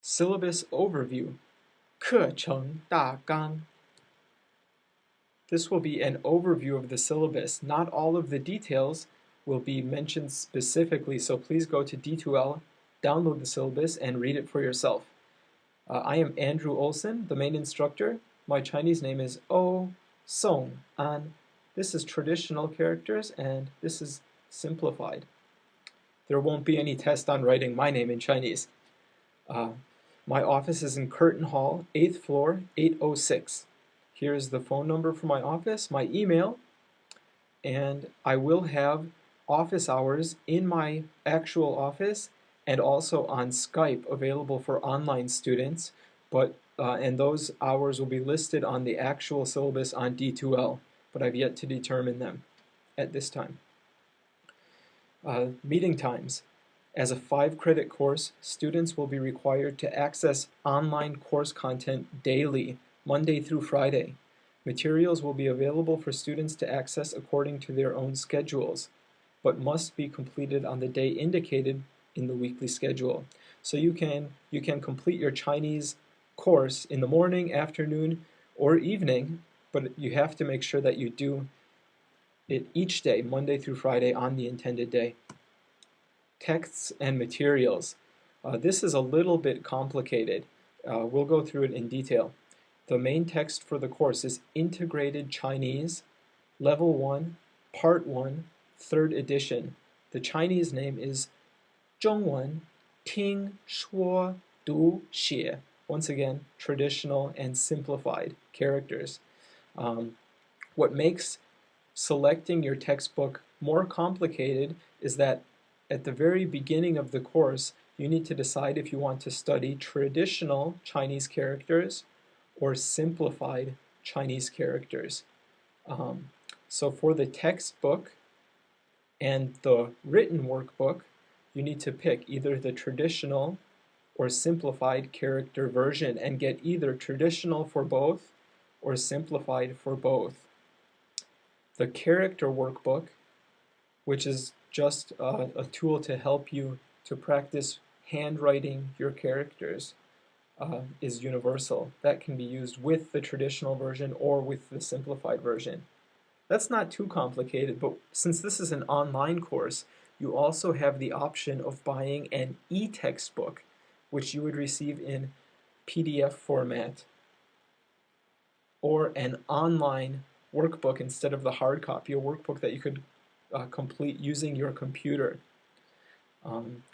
Syllabus overview, 课程大纲. This will be an overview of the syllabus. Not all of the details will be mentioned specifically, so please go to D2L, download the syllabus, and read it for yourself. I am Andrew Olson, the main instructor. My Chinese name is O Song An. This is traditional characters, and this is simplified. There won't be any test on writing my name in Chinese. My office is in Curtin Hall, 8th floor, 806. Here's the phone number for my office, my email, and I will have office hours in my actual office and also on Skype available for online students, and those hours will be listed on the actual syllabus on D2L, but I've yet to determine them at this time. Meeting times. As a 5-credit course, students will be required to access online course content daily, Monday through Friday. Materials will be available for students to access according to their own schedules, but must be completed on the day indicated in the weekly schedule. So you can complete your Chinese course in the morning, afternoon, or evening, but you have to make sure that you do it each day, Monday through Friday, on the intended day. Texts and materials. This is a little bit complicated. We'll go through it in detail. The main text for the course is Integrated Chinese, Level 1, Part 1, 3rd edition. The Chinese name is 中文听说读写. Once again, traditional and simplified characters. What makes selecting your textbook more complicated is that at the very beginning of the course, you need to decide if you want to study traditional Chinese characters or simplified Chinese characters. So for the textbook and the written workbook, you need to pick either the traditional or simplified character version and get either traditional for both or simplified for both. The character workbook, which is just a tool to help you to practice handwriting your characters, is universal. That can be used with the traditional version or with the simplified version. That's not too complicated, but since this is an online course, you also have the option of buying an e-textbook, which you would receive in PDF format, or an online workbook instead of the hard copy, a workbook that you could complete using your computer.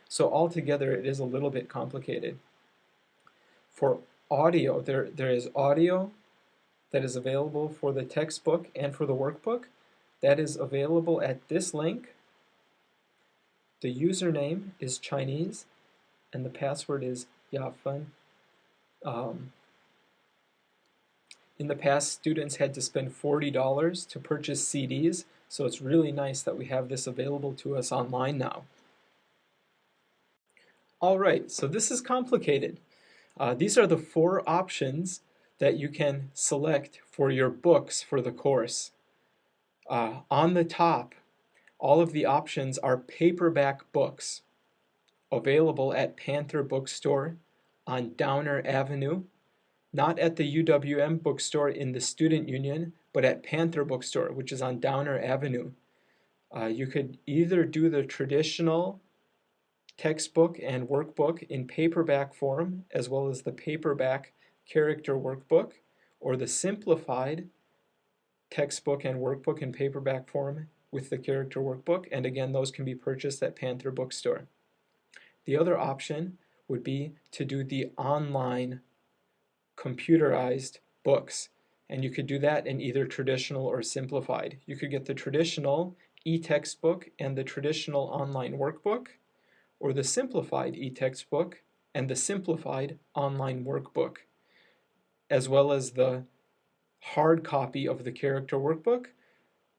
So altogether, it is a little bit complicated. For audio, there is audio that is available for the textbook and for the workbook. That is available at this link. The username is Chinese, and the password is Yafan. In the past, students had to spend $40 to purchase CDs, so it's really nice that we have this available to us online now. All right, so this is complicated. These are the 4 options that you can select for your books for the course. On the top, all of the options are paperback books available at Panther Bookstore on Downer Avenue, not at the UWM bookstore in the Student Union, but at Panther Bookstore, which is on Downer Avenue. You could either do the traditional textbook and workbook in paperback form, as well as the paperback character workbook, or the simplified textbook and workbook in paperback form with the character workbook, and again, those can be purchased at Panther Bookstore. The other option would be to do the online computerized books, and you could do that in either traditional or simplified. You could get the traditional e-textbook and the traditional online workbook, or the simplified e-textbook and the simplified online workbook, as well as the hard copy of the character workbook.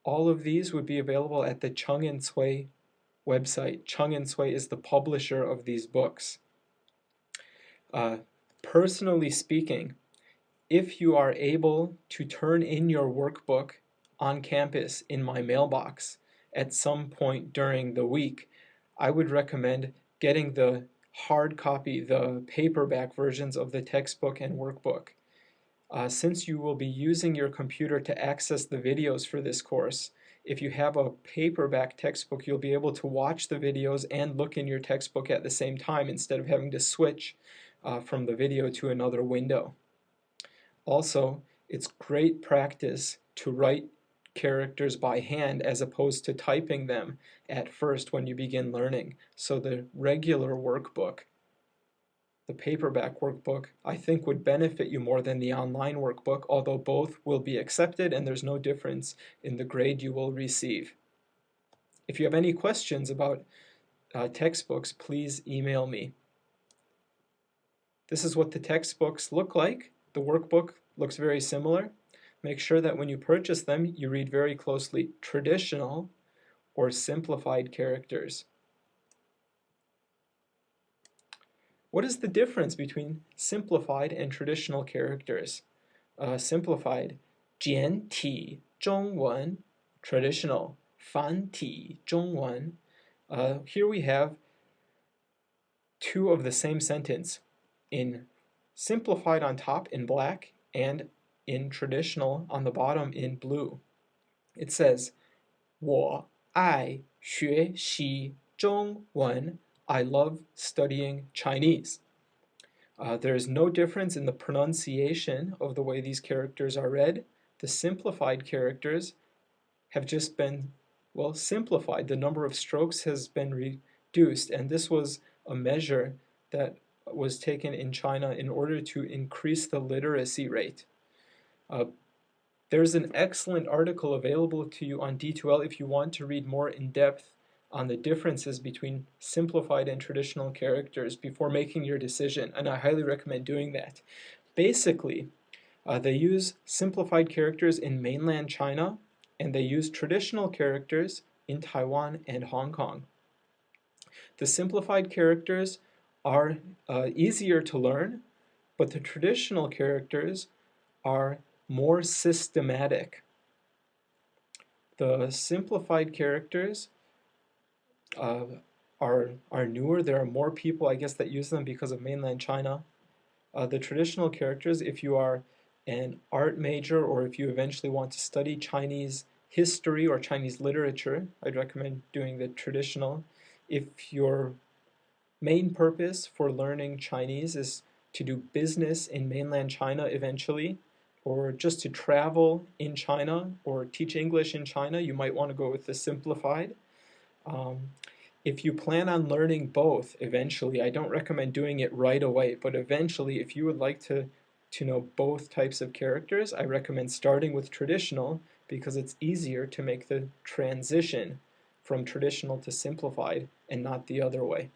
All of these would be available at the Chung and Sui website. Chung and Sui is the publisher of these books. Personally speaking, if you are able to turn in your workbook on campus in my mailbox at some point during the week, I would recommend getting the hard copy, the paperback versions of the textbook and workbook. Since you will be using your computer to access the videos for this course, if you have a paperback textbook, you'll be able to watch the videos and look in your textbook at the same time instead of having to switch from the video to another window. Also, it's great practice to write characters by hand as opposed to typing them at first when you begin learning. So the regular workbook, the paperback workbook, I think would benefit you more than the online workbook, although both will be accepted and there's no difference in the grade you will receive. If you have any questions about textbooks, please email me. This is what the textbooks look like. The workbook looks very similar. Make sure that when you purchase them, you read very closely traditional or simplified characters. What is the difference between simplified and traditional characters? Simplified, 简体中文, traditional, 繁体中文. Here we have two of the same sentence, in simplified on top in black and in traditional on the bottom in blue. It says, 我爱学习中文. I love studying Chinese. There is no difference in the pronunciation of the way these characters are read. The simplified characters have just been, well, simplified. The number of strokes has been reduced, and this was a measure that was taken in China in order to increase the literacy rate. There's an excellent article available to you on D2L if you want to read more in depth on the differences between simplified and traditional characters before making your decision, and I highly recommend doing that. Basically, they use simplified characters in mainland China, and they use traditional characters in Taiwan and Hong Kong. The simplified characters are easier to learn, but the traditional characters are more systematic. The simplified characters are newer. There are more people, I guess, that use them because of mainland China. The traditional characters, if you are an art major or if you eventually want to study Chinese history or Chinese literature, I'd recommend doing the traditional. If your main purpose for learning Chinese is to do business in mainland China eventually, or just to travel in China or teach English in China, you might want to go with the simplified. If you plan on learning both eventually, I don't recommend doing it right away, but eventually if you would like to know both types of characters, I recommend starting with traditional because it's easier to make the transition from traditional to simplified and not the other way.